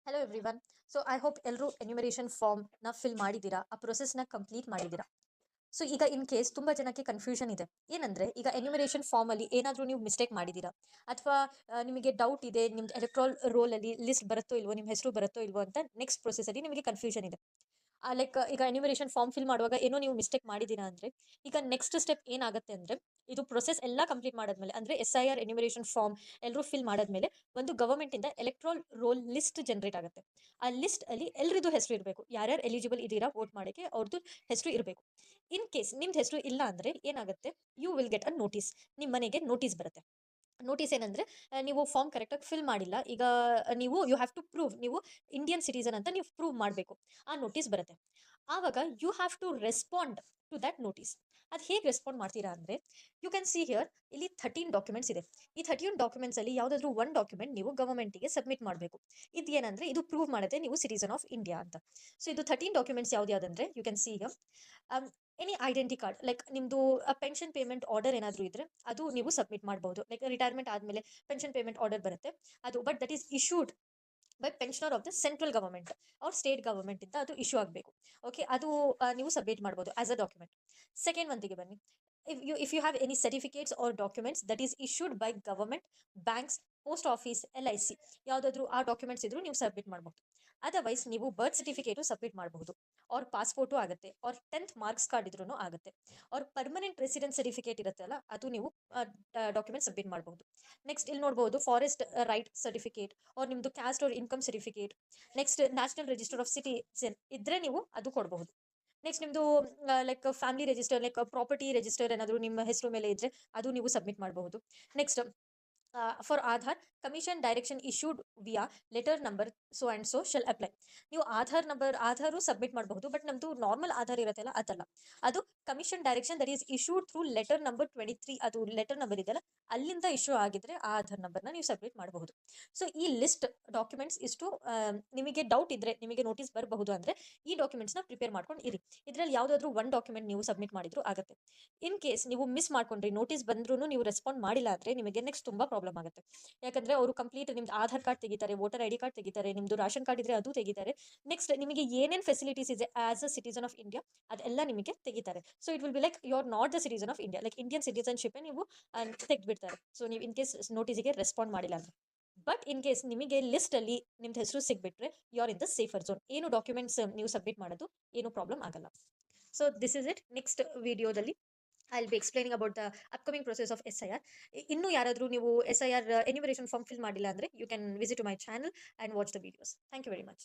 Hello everyone. So I hope ಎಲ್ಲರೂ enumeration ಫಾರ್ಮ್ನ fill ಮಾಡಿದ್ದೀರಾ, ಆ ಪ್ರೊಸೆಸ್ನ ಕಂಪ್ಲೀಟ್ ಮಾಡಿದ್ದೀರಾ. ಸೊ ಈಗ ಇನ್ ಕೇಸ್ ತುಂಬ ಜನಕ್ಕೆ ಕನ್ಫ್ಯೂಷನ್ ಇದೆ. ಏನಂದರೆ ಈಗ ಎನ್ಯುಮರೇಷನ್ ಫಾರ್ಮಲ್ಲಿ ಏನಾದರೂ ನೀವು ಮಿಸ್ಟೇಕ್ ಮಾಡಿದ್ದೀರಾ ಅಥವಾ ನಿಮಗೆ ಡೌಟ್ ಇದೆ, ನಿಮ್ದು ಎಲೆಕ್ಟ್ರಾಲ್ ರೋಲಲ್ಲಿ ಲಿಸ್ಟ್ ಬರುತ್ತೋ ಇಲ್ವೋ, ನಿಮ್ಮ ಹೆಸರು ಬರುತ್ತೋ ಇಲ್ವೋ ಅಂತ ನೆಕ್ಸ್ಟ್ ಪ್ರೊಸೆಸಲ್ಲಿ ನಿಮಗೆ ಕನ್ಫ್ಯೂಷನ್ ಇದೆ. ಲೈಕ್ ಈಗ ಎನ್ಯುಮರೇಷನ್ ಫಾರ್ಮ್ ಫಿಲ್ ಮಾಡುವಾಗ ಏನೋ ನೀವು ಮಿಸ್ಟೇಕ್ ಮಾಡಿದ್ದೀರಾ ಅಂದರೆ ಈಗ ನೆಕ್ಸ್ಟ್ ಸ್ಟೆಪ್ ಏನಾಗುತ್ತೆ ಅಂದರೆ ಇದು ಪ್ರೊಸೆಸ್ ಎಲ್ಲ ಕಂಪ್ಲೀಟ್ ಮಾಡಾದ್ಮೇಲೆ ಅಂದರೆ SIR ಎನ್ಯುಮರೇಷನ್ ಫಾರ್ಮ್ ಎಲ್ಲರೂ ಫಿಲ್ ಮಾಡಾದ್ಮೇಲೆ ಒಂದು ಗವರ್ಮೆಂಟಿಂದ ಎಲೆಕ್ಟ್ರಾಲ್ ರೋಲ್ ಲಿಸ್ಟ್ ಜನರೇಟ್ ಆಗುತ್ತೆ. ಆ ಲಿಸ್ಟ್ ಅಲ್ಲಿ ಎಲ್ರಿದು ಹೆಸರು ಇರಬೇಕು, ಯಾರ್ಯಾರು ಎಲಿಜಿಬಲ್ ಇದ್ದೀರಾ ವೋಟ್ ಮಾಡೋಕ್ಕೆ ಅವ್ರದ್ದು ಹೆಸರು ಇರಬೇಕು. ಇನ್ ಕೇಸ್ ನಿಮ್ದು ಹೆಸರು ಇಲ್ಲ ಅಂದರೆ ಏನಾಗುತ್ತೆ, you will get a notice. ನಿಮ್ಮ ಮನೆಗೆ ನೋಟಿಸ್ ಬರುತ್ತೆ. ನೋಟಿಸ್ ಏನಂದ್ರೆ ನೀವು ಫಾರ್ಮ್ ಕರೆಕ್ಟಾಗಿ ಫಿಲ್ ಮಾಡಿಲ್ಲ, ಈಗ ನೀವು ಯು ಹ್ಯಾವ್ ಟು ಪ್ರೂವ್ ನೀವು ಇಂಡಿಯನ್ ಸಿಟಿಸನ್ ಅಂತ ನೀವು ಪ್ರೂವ್ ಮಾಡಬೇಕು. ಆ ನೋಟಿಸ್ ಬರುತ್ತೆ. ಆವಾಗ you have to respond to that notice. ಅದು ಹೇಗೆ ರೆಸ್ಪಾಂಡ್ ಮಾಡ್ತೀರಾ ಅಂದರೆ ಯು ಕ್ಯಾನ್ ಸಿ ಹಿಯರ್, ಇಲ್ಲಿ 13 ಡಾಕ್ಯುಮೆಂಟ್ಸ್ ಇದೆ. ಈ 13 ಡಾಕ್ಯುಮೆಂಟ್ಸಲ್ಲಿ ಯಾವುದಾದ್ರೂ ಒಂದು ಡಾಕ್ಯುಮೆಂಟ್ ನೀವು ಗವರ್ಮೆಂಟಿಗೆ ಸಬ್ಮಿಟ್ ಮಾಡಬೇಕು. ಇದು ಏನಂದರೆ ಇದು ಪ್ರೂವ್ ಮಾಡುತ್ತೆ ನೀವು ಸಿಟಿಸನ್ ಆಫ್ ಇಂಡಿಯಾ ಅಂತ. ಸೊ ಇದು 13 ಡಾಕ್ಯುಮೆಂಟ್ಸ್ ಯಾವುದಂದ್ರೆ you can see here, any identity card, like ನಿಮ್ಮದು ಪೆನ್ಷನ್ ಪೇಮೆಂಟ್ ಆರ್ಡರ್ ಏನಾದರೂ ಇದ್ರೆ ಅದು ನೀವು ಸಬ್ಮಿಟ್ ಮಾಡಬಹುದು. ಲೈಕ್ ರಿಟೈರ್ಮೆಂಟ್ ಆದಮೇಲೆ ಪೆನ್ಷನ್ ಪೇಮೆಂಟ್ ಆರ್ಡರ್ ಬರುತ್ತೆ ಅದು, but that is issued by pensioner of the central government ಅವ್ರ ಸ್ಟೇಟ್ ಗವರ್ಮೆಂಟ್ ಇಂದ ಅದು ಇಶ್ಯೂ ಆಗಬೇಕು. ಓಕೆ, ಅದು ನೀವು ಸಬ್ಮಿಟ್ ಮಾಡ್ಬೋದು ಆಸ್ ಅ ಡಾಕ್ಯುಮೆಂಟ್. ಸೆಕೆಂಡ್ ಒಂದಿಗೆ ಬನ್ನಿ. If you have any certificates or documents that is issued by government, banks, post office, LIC, ಯಾವುದಾದ್ರೂ ಆ ಡಾಕ್ಯುಮೆಂಟ್ಸ್ ಇದ್ರೂ ನೀವು ಸಬ್ಮಿಟ್ ಮಾಡಬಹುದು. ಅದರ್ವೈಸ್ ನೀವು ಬರ್ತ್ ಸರ್ಟಿಫಿಕೇಟು ಸಬ್ಮಿಟ್ ಮಾಡಬಹುದು, ಅವ್ರ ಪಾಸ್ಪೋರ್ಟು ಆಗುತ್ತೆ, ಅವ್ರ 10th ಮಾರ್ಕ್ಸ್ ಕಾರ್ಡ್ ಇದ್ರೂ ಆಗುತ್ತೆ, ಅವ್ರ ಪರ್ಮನೆಂಟ್ ರೆಸಿಡೆನ್ಸ್ ಸರ್ಟಿಫಿಕೇಟ್ ಇರುತ್ತಲ್ಲ ಅದು ನೀವು ಡಾಕ್ಯುಮೆಂಟ್ ಸಬ್ಮಿಟ್ ಮಾಡಬಹುದು. ನೆಕ್ಸ್ಟ್ ಇಲ್ಲಿ ನೋಡಬಹುದು ಫಾರೆಸ್ಟ್ ರೈಟ್ ಸರ್ಟಿಫಿಕೇಟ್ ಅವ್ರ ನಿಮ್ಮದು ಕ್ಯಾಸ್ಟ್ ಅವ್ರ income certificate. Next national register of citizen ಇದ್ರೆ ನೀವು ಅದು ಕೊಡಬಹುದು. ನೆಕ್ಸ್ಟ್ ನಿಮ್ಮದು like family register, like property register ಏನಾದರೂ ನಿಮ್ಮ ಹೆಸರು ಮೇಲೆ ಇದ್ರೆ ಅದು ನೀವು ಸಬ್ಮಿಟ್ ಮಾಡಬಹುದು. Next for Aadhaar, commission direction issued ವಿಯಾ letter number so and so shell apply. ನೀವು ಆಧಾರು ಸಬ್ಮಿಟ್ ಮಾಡಬಹುದು, ಬಟ್ ನಮ್ಮದು ನಾರ್ಮಲ್ ಆಧಾರ್ ಇರುತ್ತಲ್ಲ ಅದಲ್ಲ, ಅದು commission direction that is issued through letter number 23, ಅದು ಲೆಟರ್ ನಂಬರ್ ಇದೆಯಲ್ಲ ಅಲ್ಲಿಂದ ಇಶ್ಯೂ ಆಗಿದ್ರೆ ಆ ಆಧಾರ್ ನಂಬರ್ನ ನೀವು ಸಬ್ಮಿಟ್ ಮಾಡಬಹುದು. ಸೊ ಈ ಲಿಸ್ಟ್ ಡಾಕ್ಯುಮೆಂಟ್ಸ್ ಇಷ್ಟು ನಿಮಗೆ ಡೌಟ್ ಇದ್ರೆ, ನಿಮಗೆ ನೋಟಿಸ್ ಬರಬಹುದು ಅಂದರೆ ಈ ಡಾಕ್ಯುಮೆಂಟ್ಸ್ನ ಪ್ರಿಪೇರ್ ಮಾಡ್ಕೊಂಡು ಇರಿ. ಇದರಲ್ಲಿ ಯಾವುದಾದ್ರೂ ಒಂದು ಡಾಕ್ಯುಮೆಂಟ್ ನೀವು ಸಬ್ಮಿಟ್ ಮಾಡಿದ್ರು ಆಗುತ್ತೆ. ಇನ್ ಕೇಸ್ ನೀವು ಮಿಸ್ ಮಾಡ್ಕೊಂಡ್ರಿ, ನೋಟಿಸ್ ಬಂದ್ರೂ ನೀವು ರೆಸ್ಪಾಂಡ್ ಮಾಡಿಲ್ಲ ಅಂದರೆ ನಿಮಗೆ ನೆಕ್ಸ್ಟ್ ತುಂಬ ಪ್ರಾಬ್ಲಮ್ ಆಗುತ್ತೆ. ಯಾಕಂದರೆ ಅವರು ಕಂಪ್ಲೀಟ್ ನಿಮ್ದು ಆಧಾರ್ ಕಾರ್ಡ್ ತೆಗಿತಾರೆ, ವೋಟರ್ ID ಕಾರ್ಡ್ ತೆಗಿತಾರೆ, ನಿಮ್ಮದು ರೇಷನ್ ಕಾರ್ಡ್ ಇದ್ರೆ ಅದು ತೆಗಿತಾರೆ. ನೆಕ್ಸ್ಟ್ ನಿಮಗೆ ಏನೇನು ಫೆಸಿಲಿಟೀಸ್ ಇದೆ as a citizen of India ಅದೆಲ್ಲ ನಿಮಗೆ ತೆಗಿತಾರೆ. So it will be like you are not the citizen of India, like Indian citizenship ನೀವು ತೆಗೆದ್ಬಿಡ್ತಾರೆ. ಸೊ ನೀವು ಇನ್ ಕೇಸ್ ನೋಟಿಸಿಗೆ ರೆಸ್ಪಾಂಡ್ ಮಾಡಿಲ್ಲ ಅಂದರೆ. ಬಟ್ ಇನ್ ಕೇಸ್ ನಿಮಗೆ ಲಿಸ್ಟಲ್ಲಿ ನಿಮ್ದು ಹೆಸರು ಸಿಗ್ಬಿಟ್ರೆ you are in the safer zone. ಏನು ಡಾಕ್ಯುಮೆಂಟ್ಸ್ ನೀವು ಸಬ್ಮಿಟ್ ಮಾಡೋದು ಏನು ಪ್ರಾಬ್ಲಮ್ ಆಗಲ್ಲ. So this is it. Next ವಿಡಿಯೋದಲ್ಲಿ I will be explaining about the upcoming process of SIR. ಇನ್ನೂ ಯಾರಾದರೂ ನೀವು SIR ಎನ್ಯುಮರೇಷನ್ ಫಾರ್ಮ್ ಫಿಲ್ ಮಾಡಿಲ್ಲ ಅಂದರೆ you can visit to my channel and watch the videos. Thank you very much.